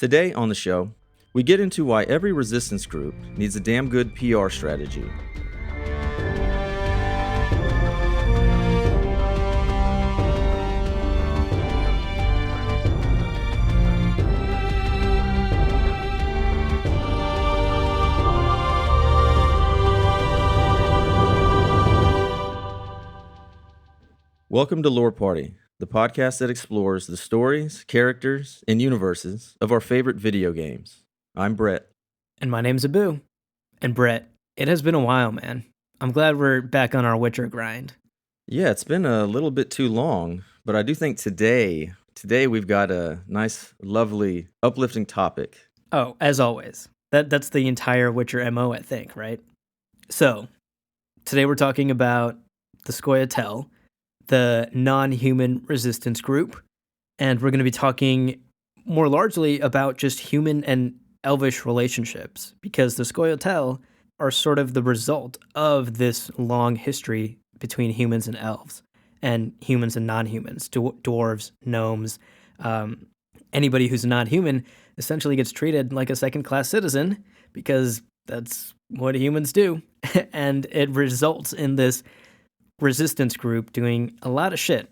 Today on the show, we get into why every resistance group needs a damn good PR strategy. Welcome to Lore Party, the podcast that explores the stories, characters, and universes of our favorite video games. I'm Brett. And my name's Abu. And Brett, it has been a while, man. I'm glad we're back on our Witcher grind. Yeah, it's been a little bit too long, but I do think today we've got a nice, lovely, uplifting topic. Oh, as always. That's the entire Witcher MO, I think, right? So, today we're talking about the Scoia'tael, the non-human resistance group, and we're going to be talking more largely about just human and elvish relationships, because the Scoia'tael are sort of the result of this long history between humans and elves, and humans and non-humans, dwarves, gnomes. Anybody who's not human essentially gets treated like a second-class citizen, because that's what humans do, and it results in this resistance group doing a lot of shit.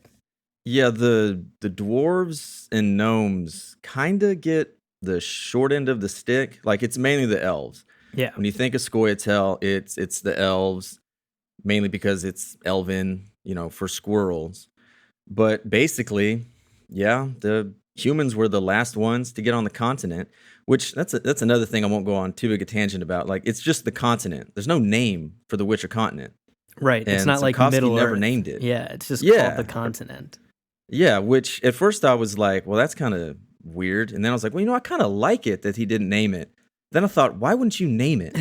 Yeah, the dwarves and gnomes kind of get the short end of the stick. Like, it's mainly the elves. Yeah. When you think of Scoia'tael, it's the elves, mainly because it's elven, for squirrels. But basically, yeah, the humans were the last ones to get on the continent, which that's another thing I won't go on too big a tangent about. Like, it's just the continent. There's no name for the Witcher continent. Right. And it's not like Scoia'tael Middle never Earth. named it. Yeah, it's just called the continent. Yeah, which at first I was like, well, that's kind of weird. And then I was like, well, I kind of like it that he didn't name it. Then I thought, why wouldn't you name it?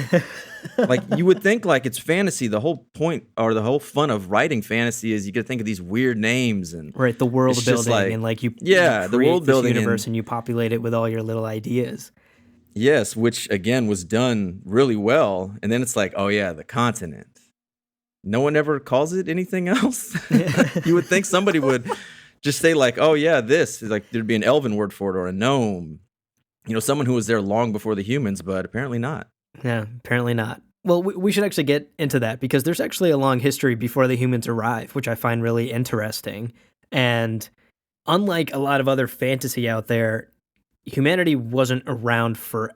Like, you would think, like, it's fantasy. The whole point or the whole fun of writing fantasy is you get to think of these weird names. And right, the world building, like, and like you the world building universe and you populate it with all your little ideas. Yes, which again was done really well. And then it's like, oh yeah, the continent. No one ever calls it anything else. You would think somebody would just say, like, oh yeah, this is like, there'd be an elven word for it, or a gnome. Someone who was there long before the humans, but apparently not. Yeah, apparently not. Well, we should actually get into that, because there's actually a long history before the humans arrive, which I find really interesting. And unlike a lot of other fantasy out there, humanity wasn't around for,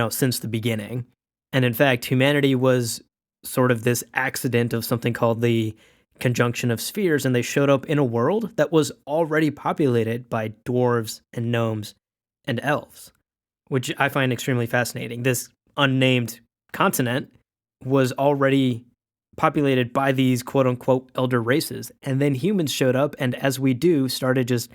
since the beginning. And in fact, humanity was sort of this accident of something called the conjunction of spheres, and they showed up in a world that was already populated by dwarves and gnomes and elves, which I find extremely fascinating. This unnamed continent was already populated by these quote-unquote elder races, and then humans showed up, and as we do, started just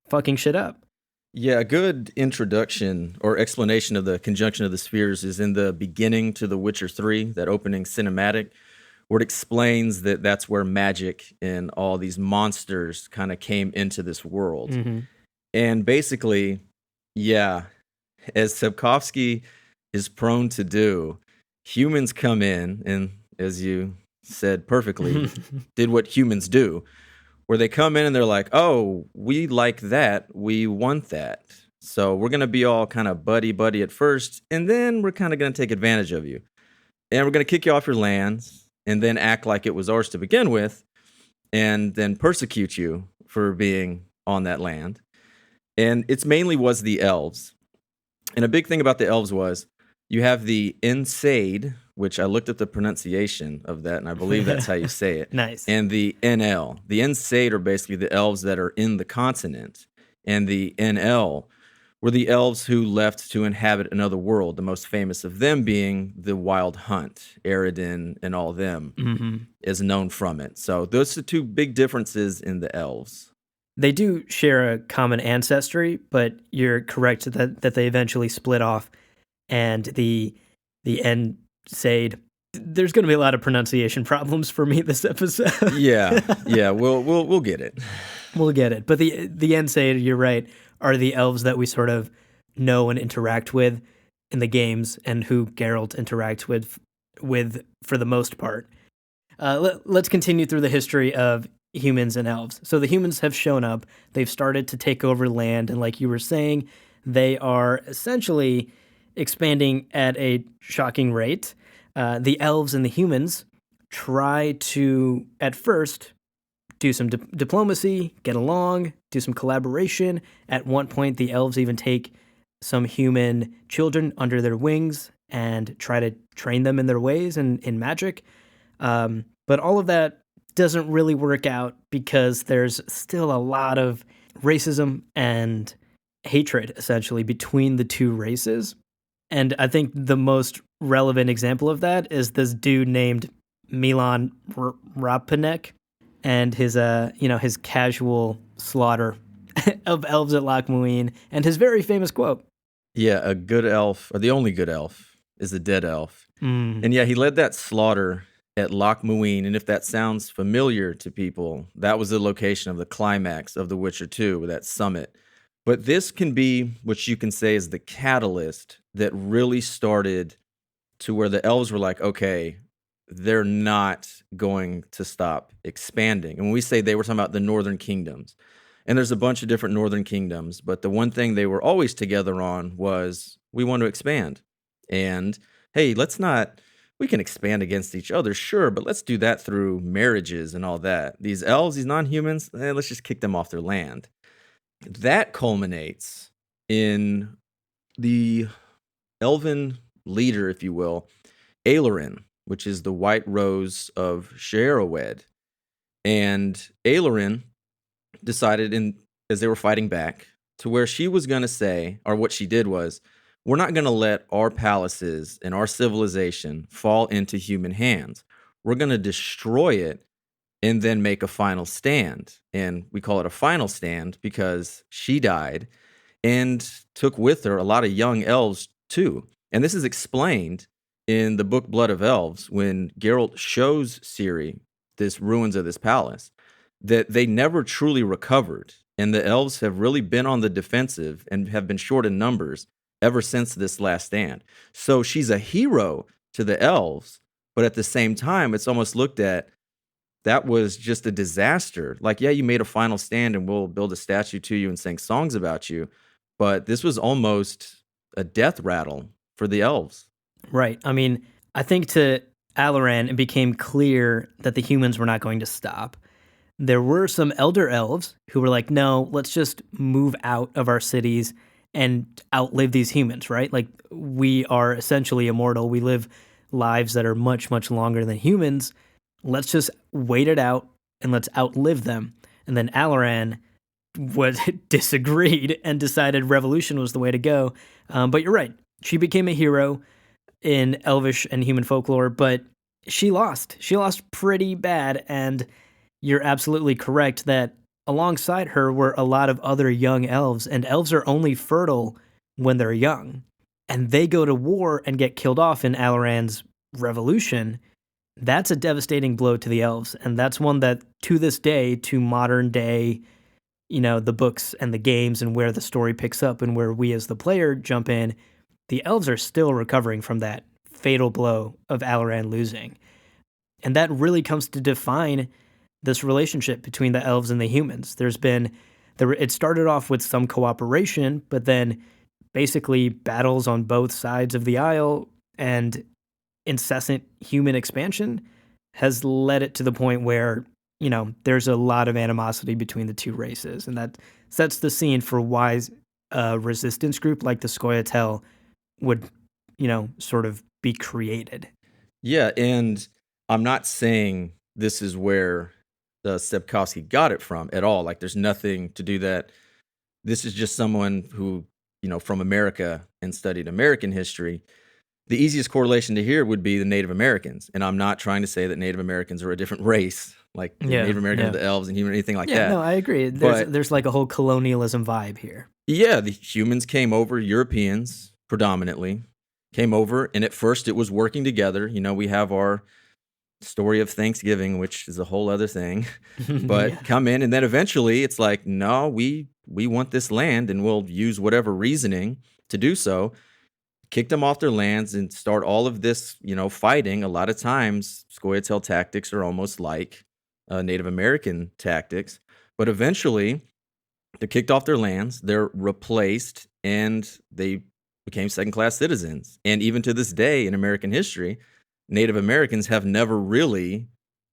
fucking shit up. Yeah, a good introduction or explanation of the conjunction of the spheres is in the beginning to The Witcher 3, that opening cinematic, where it explains that that's where magic and all these monsters kind of came into this world. Mm-hmm. And basically, yeah, as Sapkowski is prone to do, humans come in and, as you said perfectly, did what humans do, where they come in and they're like, oh, we like that, we want that. So we're going to be all kind of buddy at first, and then we're kind of going to take advantage of you. And we're going to kick you off your lands, and then act like it was ours to begin with, and then persecute you for being on that land. And it's mainly was the elves. And a big thing about the elves was you have the Ensaid, which I looked at the pronunciation of that, and I believe that's how you say it. Nice. And the NL. The Ensaid are basically the elves that are in the continent. And the NL were the elves who left to inhabit another world, the most famous of them being the Wild Hunt, Eredin and all them is known from it. So those are two big differences in the elves. They do share a common ancestry, but you're correct that they eventually split off, and the Ensaid. There's going to be a lot of pronunciation problems for me this episode. yeah, we'll get it. We'll get it. But the Ensaid, you're right, are the elves that we sort of know and interact with in the games, and who Geralt interacts with for the most part. Let's continue through the history of humans and elves. So the humans have shown up. They've started to take over land, and like you were saying, they are essentially expanding at a shocking rate. The elves and the humans try to, at first, do some diplomacy, get along, do some collaboration. At one point, the elves even take some human children under their wings and try to train them in their ways and in magic. But all of that doesn't really work out because there's still a lot of racism and hatred, essentially, between the two races. And I think the most relevant example of that is this dude named Milan Rapanek and his his casual slaughter of elves at Loch Muin and his very famous quote. Yeah, a good elf, or the only good elf, is a dead elf. Mm. And yeah, he led that slaughter at Loch Muin, and if that sounds familiar to people, that was the location of the climax of The Witcher 2, that summit. But this can be what you can say is the catalyst that really started to where the elves were like, okay, they're not going to stop expanding. And when we say they, were talking about the northern kingdoms. And there's a bunch of different northern kingdoms, but the one thing they were always together on was we want to expand. And hey, we can expand against each other, sure, but let's do that through marriages and all that. These elves, these non-humans, let's just kick them off their land. That culminates in the elven leader, if you will, Ailerin, which is the White Rose of Scoia'tael. And Ailerin decided, as they were fighting back, to where she was going to say, or what she did was, we're not going to let our palaces and our civilization fall into human hands. We're going to destroy it and then make a final stand. And we call it a final stand because she died and took with her a lot of young elves too. And this is explained in the book Blood of Elves when Geralt shows Ciri this ruins of this palace, that they never truly recovered. And the elves have really been on the defensive and have been short in numbers ever since this last stand. So she's a hero to the elves, but at the same time, it's almost looked at that was just a disaster. Like, yeah, you made a final stand and we'll build a statue to you and sing songs about you. But this was almost a death rattle for the elves. Right. I mean, I think to Alaran, it became clear that the humans were not going to stop. There were some elder elves who were like, no, let's just move out of our cities and outlive these humans, right? Like, we are essentially immortal. We live lives that are much, much longer than humans. Let's just wait it out and let's outlive them. And then Alaran disagreed and decided revolution was the way to go. But you're right. She became a hero in elvish and human folklore, but she lost. She lost pretty bad, and you're absolutely correct that alongside her were a lot of other young elves, and elves are only fertile when they're young. And they go to war and get killed off in Alaran's revolution. That's a devastating blow to the elves, and that's one that, to this day, to modern day, the books and the games and where the story picks up and where we as the player jump in, the elves are still recovering from that fatal blow of Alaran losing. And that really comes to define this relationship between the elves and the humans. It started off with some cooperation, but then basically battles on both sides of the aisle and incessant human expansion has led it to the point where, there's a lot of animosity between the two races. And that sets the scene for why a resistance group like the Scoia'tael would, sort of be created. Yeah, and I'm not saying this is where Sapkowski got it from at all. Like, there's nothing to do that. This is just someone who, from America and studied American history. The easiest correlation to hear would be the Native Americans. And I'm not trying to say that Native Americans are a different race, like Native Americans, the elves and human, anything like that. Yeah, no, I agree. There's like a whole colonialism vibe here. Yeah, the humans came over, Europeans predominantly, came over, and at first it was working together. We have our story of Thanksgiving, which is a whole other thing, but come in, and then eventually it's like, no, we want this land, and we'll use whatever reasoning to do so. Kick them off their lands and start all of this, fighting. A lot of times, Scoia'tael tactics are almost like Native American tactics, but eventually they're kicked off their lands. They're replaced and they became second-class citizens. And even to this day in American history, Native Americans have never really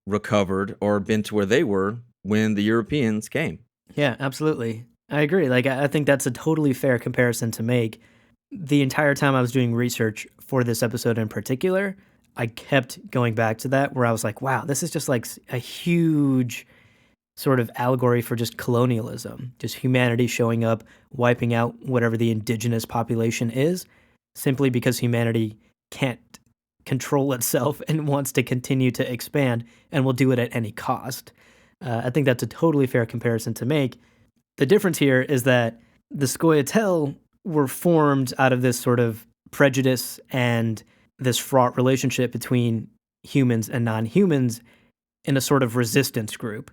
recovered or been to where they were when the Europeans came. Yeah, absolutely. I agree. Like, I think that's a totally fair comparison to make. The entire time I was doing research for this episode in particular, I kept going back to that where I was like, wow, this is just like a huge sort of allegory for just colonialism, just humanity showing up, wiping out whatever the indigenous population is, simply because humanity can't control itself and wants to continue to expand and will do it at any cost. I think that's a totally fair comparison to make. The difference here is that the Scoia'tael were formed out of this sort of prejudice and this fraught relationship between humans and non-humans in a sort of resistance group.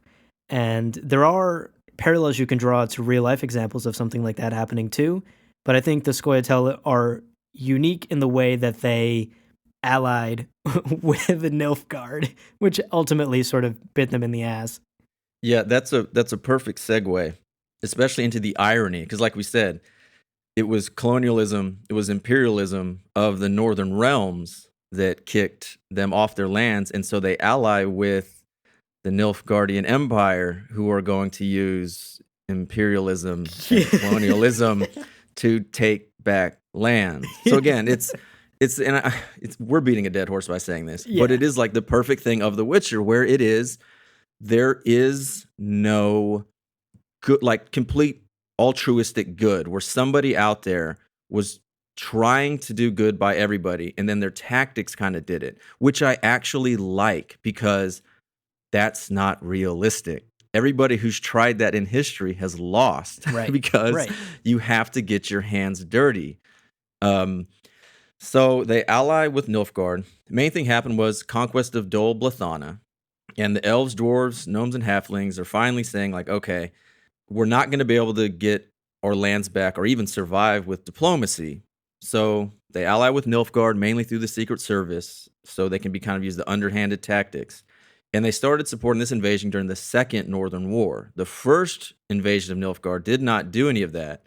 And there are parallels you can draw to real life examples of something like that happening too. But I think the Scoia'tael are unique in the way that they allied with the Nilfgaard, which ultimately sort of bit them in the ass. Yeah, that's a perfect segue, especially into the irony, because like we said, it was colonialism, it was imperialism of the northern realms that kicked them off their lands, and so they ally with the Nilfgaardian Empire, who are going to use imperialism and colonialism to take back land. So again, we're beating a dead horse by saying this, but it is like the perfect thing of The Witcher, where there is no good, like complete altruistic good, where somebody out there was trying to do good by everybody, and then their tactics kind of did it, which I actually like because that's not realistic. Everybody who's tried that in history has lost, Right. because Right. you have to get your hands dirty. So they ally with Nilfgaard. The main thing happened was conquest of Dol Blathana, and the elves, dwarves, gnomes, and halflings are finally saying, like, okay, we're not going to be able to get our lands back or even survive with diplomacy. So they ally with Nilfgaard mainly through the Secret Service, so they can be kind of use the underhanded tactics. And they started supporting this invasion during the Second Northern War. The first invasion of Nilfgaard did not do any of that.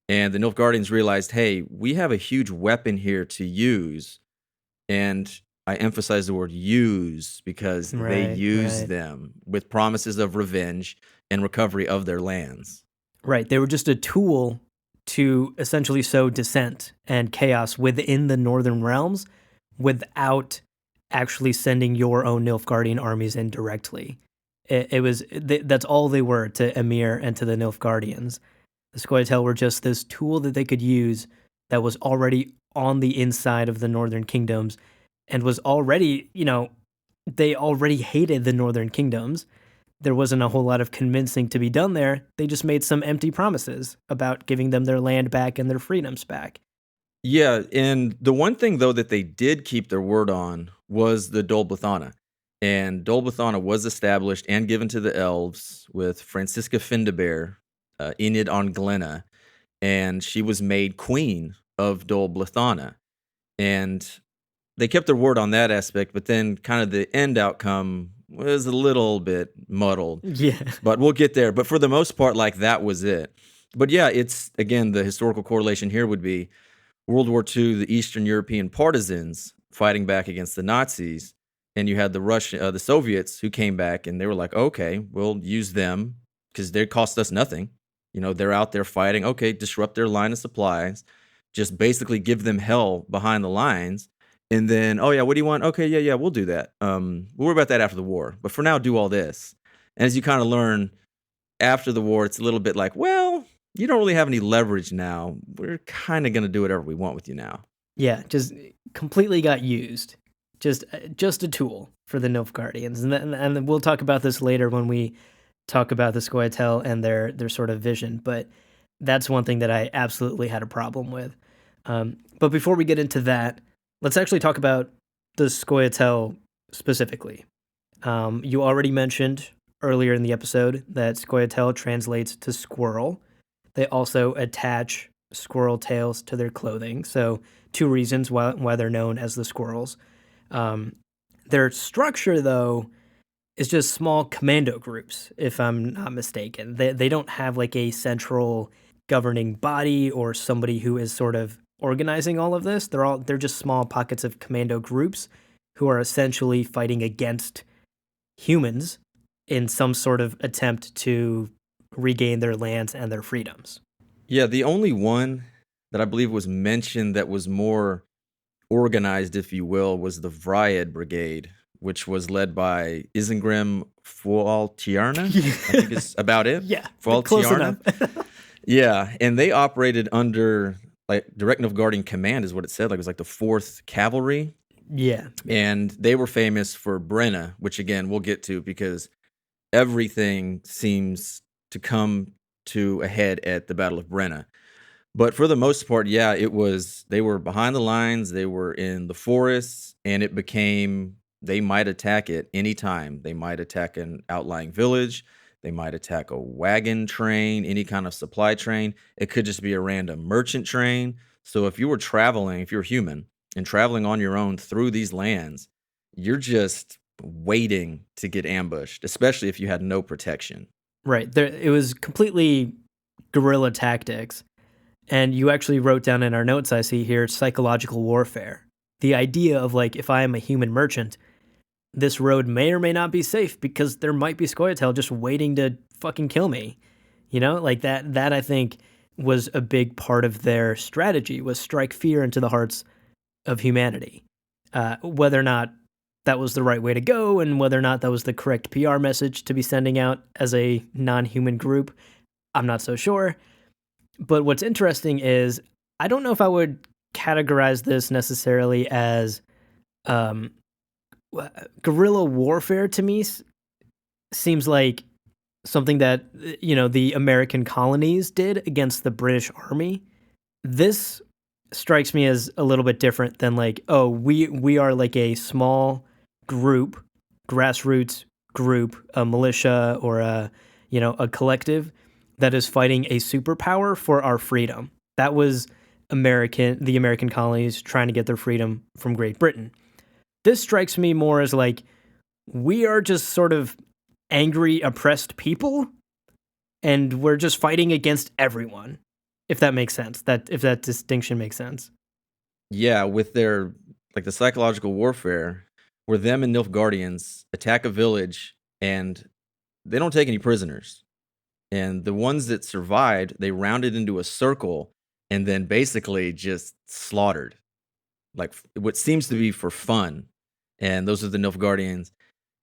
And the Nilfgaardians realized, hey, we have a huge weapon here to use. And I emphasize the word use because they used them with promises of revenge and recovery of their lands. Right. They were just a tool to essentially sow dissent and chaos within the Northern Realms without actually sending your own Nilfgaardian armies in directly. That's all they were to Emir and to the Nilfgaardians. The Scoia'tael were just this tool that they could use that was already on the inside of the Northern Kingdoms and was already, they already hated the Northern Kingdoms. There wasn't a whole lot of convincing to be done there. They just made some empty promises about giving them their land back and their freedoms back. Yeah, and the one thing, though, that they did keep their word on was the Dol Blathana. And Dol Blathana was established and given to the elves with Francisca Findabair, Enid on Glenna, and she was made queen of Dol Blathana. And they kept their word on that aspect, but then kind of the end outcome was a little bit muddled. Yeah. But we'll get there. But for the most part, like, that was it. But yeah, it's, again, the historical correlation here would be World War II, the Eastern European partisans fighting back against the Nazis, and you had the Soviets who came back, and they were like, okay, we'll use them because they cost us nothing. They're out there fighting. Okay, disrupt their line of supplies, just basically give them hell behind the lines, and then, oh yeah, what do you want? Okay, yeah, we'll do that. We'll worry about that after the war, but for now, do all this. And as you kind of learn after the war, it's a little bit like, well, you don't really have any leverage now. We're kind of going to do whatever we want with you now. Yeah, just completely got used. Just a tool for the Nilfgaardians. And we'll talk about this later when we talk about the Scoia'tael and their sort of vision. But that's one thing that I absolutely had a problem with. But before we get into that, let's actually talk about the Scoia'tael specifically. You already mentioned earlier in the episode that Scoia'tael translates to squirrel. They also attach squirrel tails to their clothing. So 2 reasons why they're known as the squirrels. Their structure, though, is just small commando groups, if I'm not mistaken. They don't have like a central governing body or somebody who is sort of organizing all of this. They're just small pockets of commando groups who are essentially fighting against humans in some sort of attempt to regain their lands and their freedoms. Yeah, the only one that I believe was mentioned that was more organized, if you will, was the Vryad Brigade, which was led by Isengrim Fualtierna. I think is about it. Yeah, close enough. Fualtierna. Yeah, and they operated under like direct Nilfgaardian command, is what it said. Like it was like the 4th Cavalry, Yeah. and they were famous for Brenna, which again we'll get to because everything seems to come to a head at the Battle of Brenna. But for the most part, yeah, they were behind the lines, they were in the forests, and it became they might attack at any time. They might attack an outlying village, they might attack a wagon train, any kind of supply train. It could just be a random merchant train. So if you were traveling, if you're human and traveling on your own through these lands, you're just waiting to get ambushed, especially if you had no protection. Right. It was completely guerrilla tactics. And you actually wrote down in our notes I see here psychological warfare. The idea of like, if I am a human merchant, this road may or may not be safe because there might be Scoia'tael just waiting to fucking kill me. You know, like that I think was a big part of their strategy, was strike fear into the hearts of humanity. Whether or not that was the right way to go and whether or not that was the correct PR message to be sending out as a non-human group, I'm not so sure. But what's interesting is I don't know if I would categorize this necessarily as guerrilla warfare. To me seems like something that the American colonies did against the British Army. This strikes me as a little bit different than like, oh, we are like a small group, grassroots group, a militia or a collective that is fighting a superpower for our freedom. That was the American colonies trying to get their freedom from Great Britain. This strikes me more as like, we are just sort of angry, oppressed people, and we're just fighting against everyone. If that makes sense, if that distinction makes sense. Yeah, with their like the psychological warfare, where them and Nilfgaardians attack a village and they don't take any prisoners. And the ones that survived, they rounded into a circle and then basically just slaughtered, like what seems to be for fun. And those are the Nilfgaardians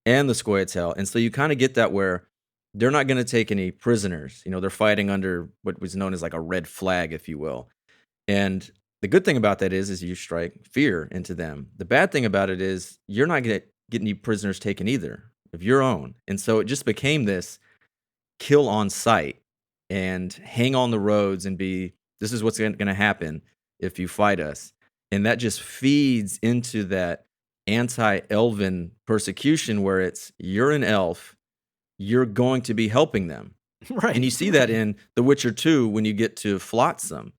and the Scoia'tael. And so you kind of get that where they're not going to take any prisoners. They're fighting under what was known as like a red flag, if you will. And the good thing about that is you strike fear into them. The bad thing about it is you're not going to get any prisoners taken either of your own. And so it just became this kill on sight and hang on the roads and this is what's going to happen if you fight us. And that just feeds into that anti-elven persecution where you're an elf, you're going to be helping them. Right. And you see that in The Witcher 2 when you get to Flotsam.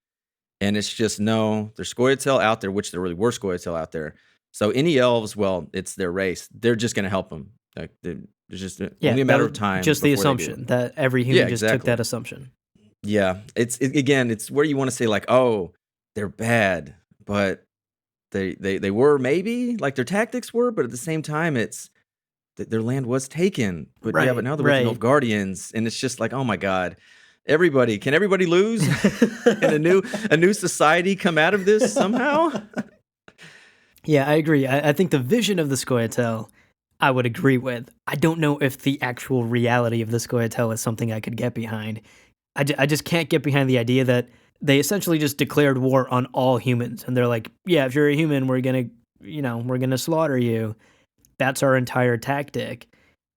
And it's just, no, there's Scoia'tael out there, which there really were Scoia'tael out there. So any elves, well, it's their race. They're just going to help them. Like, there's just only a matter of time. Just the assumption that every human just took that assumption. Yeah. It's where you want to say like, oh, they're bad, but they were maybe like their tactics were, but at the same time, it's their land was taken. But right, yeah, but now they're with Nilfgaardians, and it's just like, oh my God. Can everybody lose? And a new society come out of this somehow? Yeah, I agree. I think the vision of the Scoia'tael, I would agree with. I don't know if the actual reality of the Scoia'tael is something I could get behind. I just can't get behind the idea that they essentially just declared war on all humans, and they're like, yeah, if you're a human, we're gonna slaughter you. That's our entire tactic.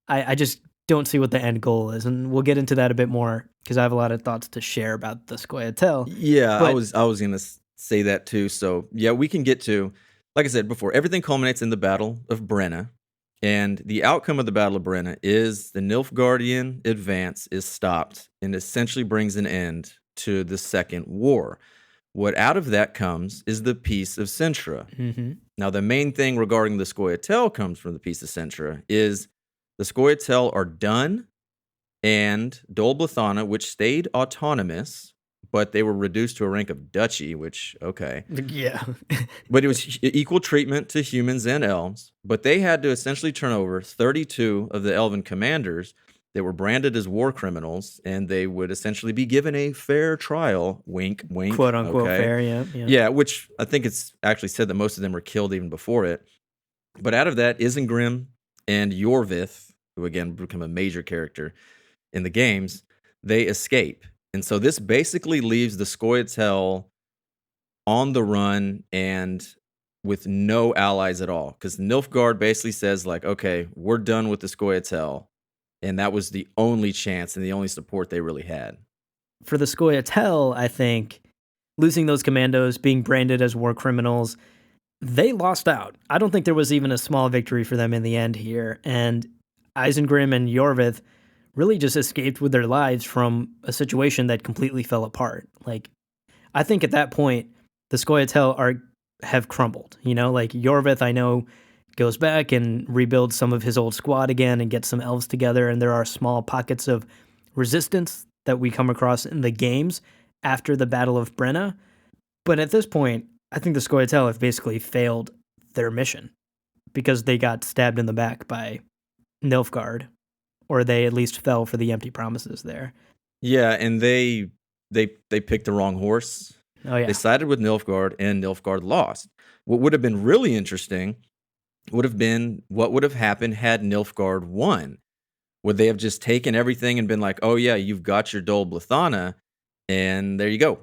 I just don't see what the end goal is, and we'll get into that a bit more because I have a lot of thoughts to share about the Scoia'tael. Yeah, I was gonna say that too. So yeah, we can get to, like I said before, everything culminates in the Battle of Brenna, and the outcome of the Battle of Brenna is the Nilfgaardian advance is stopped and essentially brings an end to the Second War. What out of that comes is the Peace of Cintra. Mm-hmm. Now, the main thing regarding the Scoia'tael comes from the Peace of Cintra is the Scoia'tael are done, and Dol Blathanna, which stayed autonomous, but they were reduced to a rank of duchy, which, okay. Yeah. But it was equal treatment to humans and elves, but they had to essentially turn over 32 of the elven commanders that were branded as war criminals, and they would essentially be given a fair trial, wink, wink, Quote unquote okay? fair, yeah. Yeah. Yeah, which I think it's actually said that most of them were killed even before it. But out of that, Isengrim and Yorvith, who again become a major character in the games, they escape. And so this basically leaves the Scoia'tael on the run and with no allies at all. Because Nilfgaard basically says, like, okay, we're done with the Scoia'tael. And that was the only chance and the only support they really had. For the Scoia'tael, I think losing those commandos, being branded as war criminals, they lost out. I don't think there was even a small victory for them in the end here. And Isengrim and Yorvith really just escaped with their lives from a situation that completely fell apart. Like, I think at that point, the Scoia'tael have crumbled. You know, like Yorvith, I know, goes back and rebuilds some of his old squad again and gets some elves together. And there are small pockets of resistance that we come across in the games after the Battle of Brenna. But at this point, I think the Scoia'tael have basically failed their mission because they got stabbed in the back by Nilfgaard, or they at least fell for the empty promises there. Yeah, and they picked the wrong horse. Oh yeah, They sided with Nilfgaard, and Nilfgaard lost. What would have been really interesting would have been what would have happened had Nilfgaard won. Would they have just taken everything and been like, oh yeah, you've got your Dol Blithana, and there you go?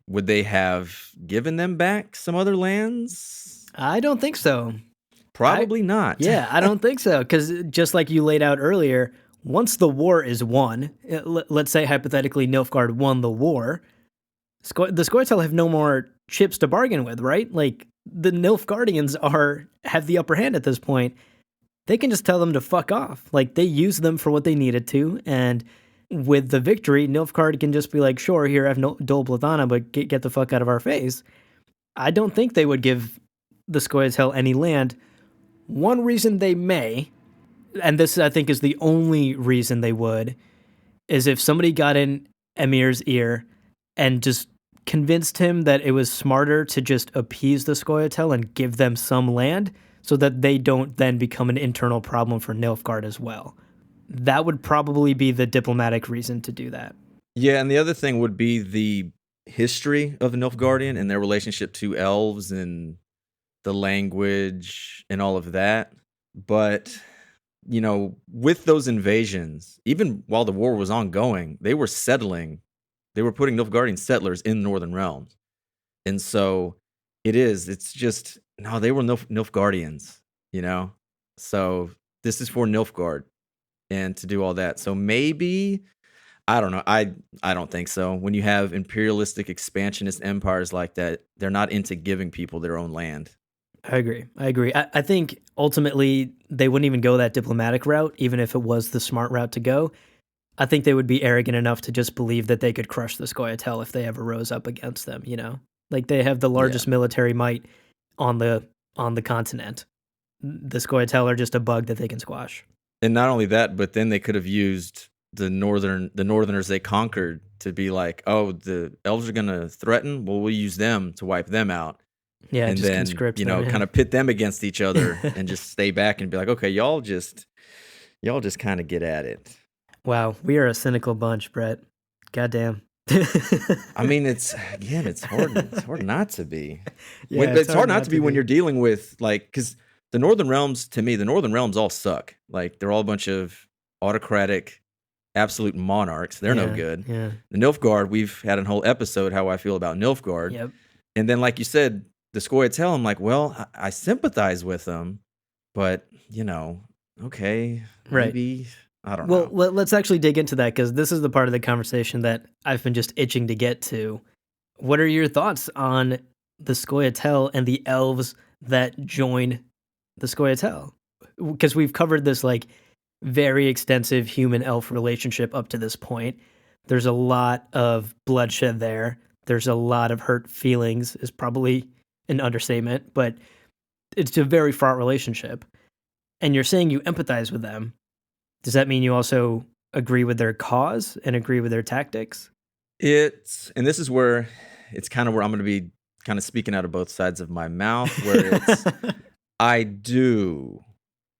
Would they have given them back some other lands? I don't think so. Probably not. Yeah, I don't think so. Because just like you laid out earlier, once the war is won, let's say hypothetically Nilfgaard won the war, the Scoia'tael have no more chips to bargain with, right? Like the Nilfgaardians have the upper hand at this point. They can just tell them to fuck off. Like they use them for what they needed to, and with the victory, Nilfgaard can just be like, sure, here, I have no Dol Blithana, but get the fuck out of our face. I don't think they would give the Scoia'tael any land. One reason they may, and this I think is the only reason they would, is if somebody got in Emir's ear and just convinced him that it was smarter to just appease the Scoia'tael and give them some land so that they don't then become an internal problem for Nilfgaard as well. That would probably be the diplomatic reason to do that. Yeah, and the other thing would be the history of the Nilfgaardian and their relationship to elves and the language and all of that. But, you know, with those invasions, even while the war was ongoing, they were settling. They were putting Nilfgaardian settlers in Northern Realms. And so it's just, no, they were Nilfgaardians, you know? So this is for Nilfgaard and to do all that. So maybe, I don't know. I don't think so. When you have imperialistic expansionist empires like that, they're not into giving people their own land. I agree. I think ultimately they wouldn't even go that diplomatic route, even if it was the smart route to go. I think they would be arrogant enough to just believe that they could crush the Scoia'tael if they ever rose up against them, you know? Like they have the largest military might on the continent. The Scoia'tael are just a bug that they can squash. And not only that, but then they could have used the northerners they conquered to be like, oh, the elves are gonna threaten. Well, we'll use them to wipe them out. Yeah, and just then conscript you know, them, yeah. kind of pit them against each other and just stay back and be like, okay, y'all just kind of get at it. Wow, we are a cynical bunch, Brett. Goddamn. I mean, it's hard not to be. Yeah, It's hard not to be when you're dealing with, like, because the Northern Realms, to me, the Northern Realms all suck. Like, they're all a bunch of autocratic, absolute monarchs. They're no good. Yeah. The Nilfgaard, we've had a whole episode how I feel about Nilfgaard. Yep. And then, like you said, the Scoia'tael, I'm like, well, I sympathize with them, but, you know, okay, maybe, I don't know. Well, let's actually dig into that, because this is the part of the conversation that I've been just itching to get to. What are your thoughts on the Scoia'tael and the elves that join the Scoia'tael? Because we've covered this, like, very extensive human-elf relationship up to this point. There's a lot of bloodshed there. There's a lot of hurt feelings, is probably an understatement, but it's a very fraught relationship. And you're saying you empathize with them. Does that mean you also agree with their cause and agree with their tactics? And this is where it's kind of where I'm going to be kind of speaking out of both sides of my mouth, where it's, I do.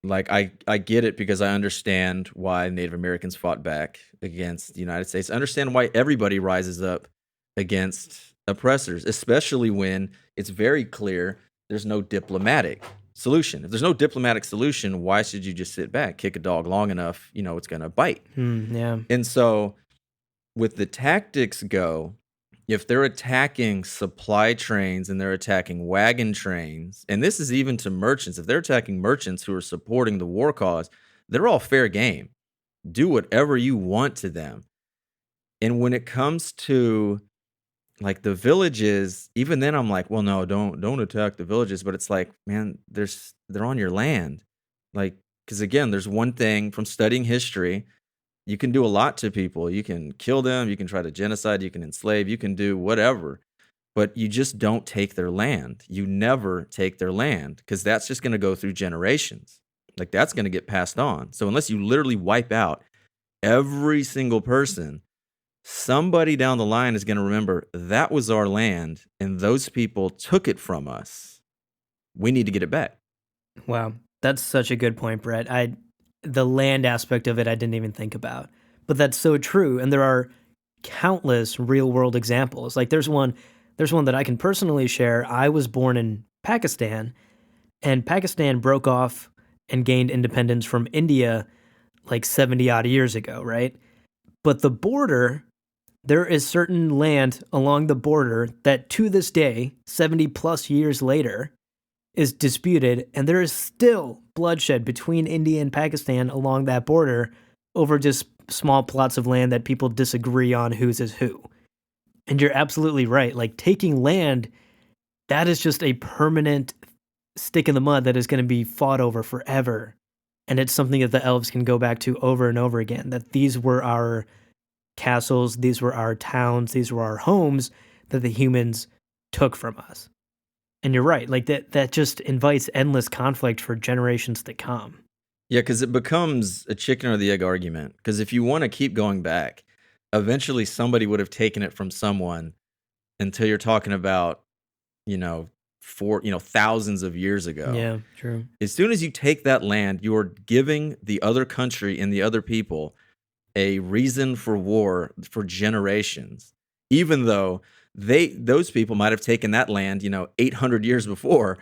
Like, I get it because I understand why Native Americans fought back against the United States. I understand why everybody rises up against oppressors, especially when it's very clear there's no diplomatic solution. If there's no diplomatic solution, why should you just sit back, kick a dog long enough, it's going to bite? Yeah. And so with the tactics go, if they're attacking supply trains and they're attacking wagon trains, and this is even to merchants, if they're attacking merchants who are supporting the war cause, they're all fair game. Do whatever you want to them. And when it comes to like the villages, even then I'm like, well, no, don't attack the villages. But it's like, man, they're on your land. Like, because again, there's one thing from studying history. You can do a lot to people. You can kill them, you can try to genocide, you can enslave, you can do whatever, but you just don't take their land. You never take their land because that's just going to go through generations. Like that's going to get passed on. So unless you literally wipe out every single person, somebody down the line is going to remember that was our land and those people took it from us. We need to get it back. Wow, that's such a good point, Brett. The land aspect of it I didn't even think about. But that's so true, and there are countless real-world examples. Like there's one that I can personally share. I was born in Pakistan, and Pakistan broke off and gained independence from India like 70 odd years ago, right? But the border, there is certain land along the border that to this day, 70 plus years later, is disputed, and there is still bloodshed between India and Pakistan along that border over just small plots of land that people disagree on whose is who. And you're absolutely right. Like taking land, that is just a permanent stick in the mud that is going to be fought over forever. And it's something that the elves can go back to over and over again, that these were our castles, these were our towns, these were our homes that the humans took from us. And you're right, like that just invites endless conflict for generations to come. Yeah, because it becomes a chicken or the egg argument. Because if you want to keep going back, eventually somebody would have taken it from someone until you're talking about, thousands of years ago. Yeah, true. As soon as you take that land, you're giving the other country and the other people a reason for war for generations, even though those people might have taken that land, 800 years before.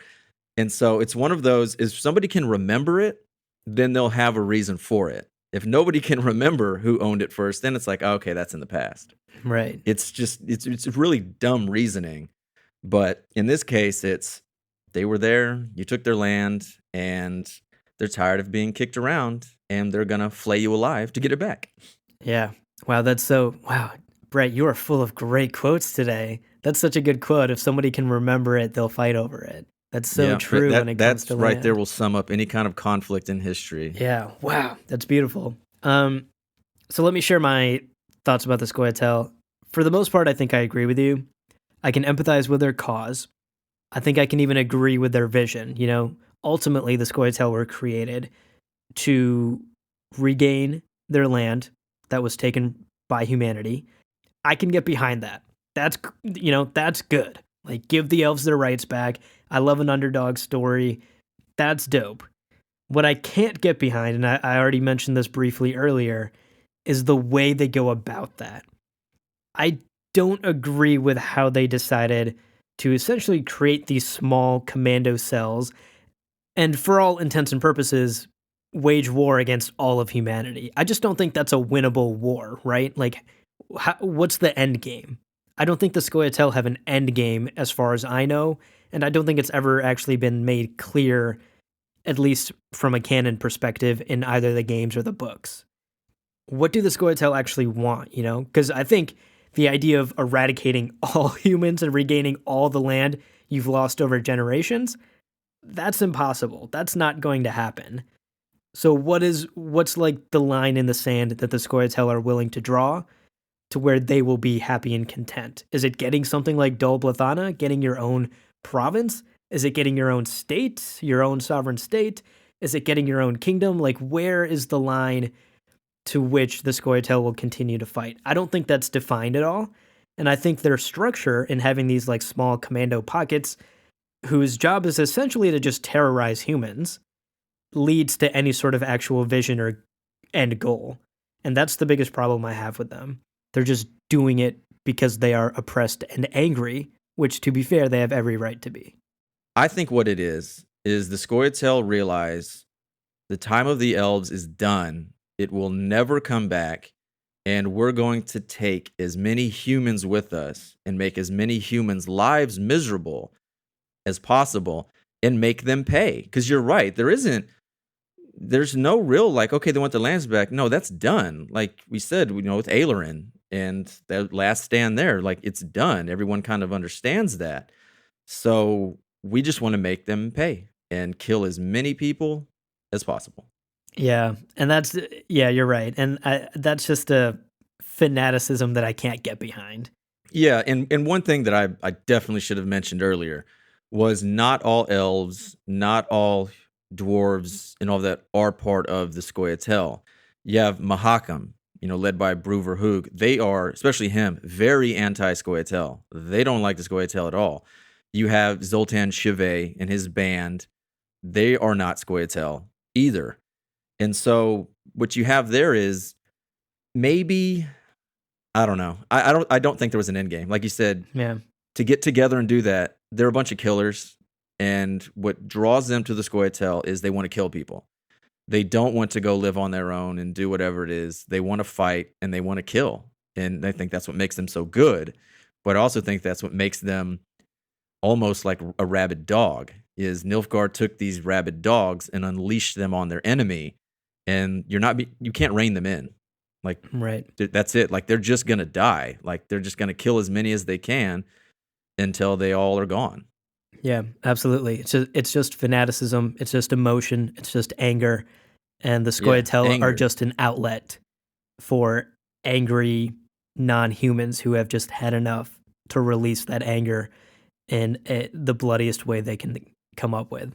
And so it's one of those, if somebody can remember it, then they'll have a reason for it. If nobody can remember who owned it first, then it's like, oh, okay, that's in the past. Right. It's just, it's really dumb reasoning. But in this case, they were there, you took their land, and they're tired of being kicked around, and they're going to flay you alive to get it back. Yeah. Wow, wow. Brett, you are full of great quotes today. That's such a good quote. If somebody can remember it, they'll fight over it. That's so true when it comes to land. That's right there will sum up any kind of conflict in history. Yeah. Wow. That's beautiful. So let me share my thoughts about the Scoia'tael. For the most part, I think I agree with you. I can empathize with their cause. I think I can even agree with their vision. Ultimately, the Scoia'tael were created to regain their land that was taken by humanity. I can get behind that. That's good. Like, give the elves their rights back. I love an underdog story. That's dope. What I can't get behind, and I already mentioned this briefly earlier, is the way they go about that. I don't agree with how they decided to essentially create these small commando cells and, for all intents and purposes, wage war against all of humanity. I just don't think that's a winnable war, right? Like, what's the end game? I don't think the Scoia'tael have an end game as far as I know, and I don't think it's ever actually been made clear, at least from a canon perspective, in either the games or the books. What do the Scoia'tael actually want, Because I think the idea of eradicating all humans and regaining all the land you've lost over generations, that's impossible. That's not going to happen. So what's like the line in the sand that the Scoia'tael are willing to draw to where they will be happy and content? Is it getting something like Dol Blathana, getting your own province? Is it getting your own state, your own sovereign state? Is it getting your own kingdom? Like, where is the line to which the Scoia'tael will continue to fight? I don't think that's defined at all. And I think their structure in having these like small commando pockets whose job is essentially to just terrorize humans leads to any sort of actual vision or end goal. And that's the biggest problem I have with them. They're just doing it because they are oppressed and angry, which, to be fair, they have every right to be. I think what it is the Scoia'tael realize the time of the elves is done. It will never come back. And we're going to take as many humans with us and make as many humans' lives miserable as possible and make them pay. Because you're right. There's no real, like, okay, they want the lands back. No, that's done. Like we said, with Aileron and that last stand there, like, it's done. Everyone kind of understands that. So we just want to make them pay and kill as many people as possible. Yeah, and you're right. And that's just a fanaticism that I can't get behind. Yeah, and one thing that I definitely should have mentioned earlier was not all elves, not all dwarves, and all that are part of the Scoia'tael. You have Mahakam, led by Bruver Hoog. They are, especially him, very anti-Scoia'tael. They don't like the Scoia'tael at all. You have Zoltan Chivet and his band. They are not Scoia'tael either. And so what you have there is maybe, I don't know. I don't think there was an end game. Like you said, Yeah. to get together and do that, they're a bunch of killers. And what draws them to the Scoia'tael is they want to kill people. They don't want to go live on their own and do whatever it is. They want to fight and they want to kill. And I think that's what makes them so good. But I also think that's what makes them almost like a rabid dog. Is Nilfgaard took these rabid dogs and unleashed them on their enemy. And you can't rein them in. Like, right. That's it. Like, they're just going to die. Like, they're just going to kill as many as they can until they all are gone. Yeah, absolutely. It's just fanaticism. It's just emotion. It's just anger. And the Scoia'tael are just an outlet for angry non-humans who have just had enough to release that anger in the bloodiest way they can come up with.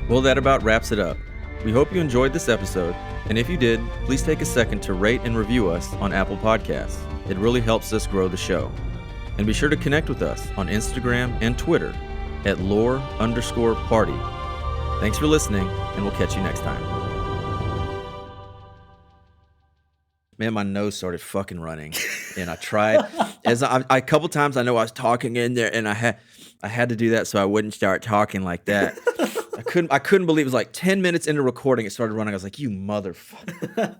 Well, that about wraps it up. We hope you enjoyed this episode, and if you did, please take a second to rate and review us on Apple Podcasts. It really helps us grow the show. And be sure to connect with us on Instagram and Twitter at lore_party. Thanks for listening, and we'll catch you next time. Man, my nose started fucking running, and I tried. A couple times I know I was talking in there, and I had to do that so I wouldn't start talking like that. I couldn't believe it was like 10 minutes into recording, it started running. I was like, you motherfucker.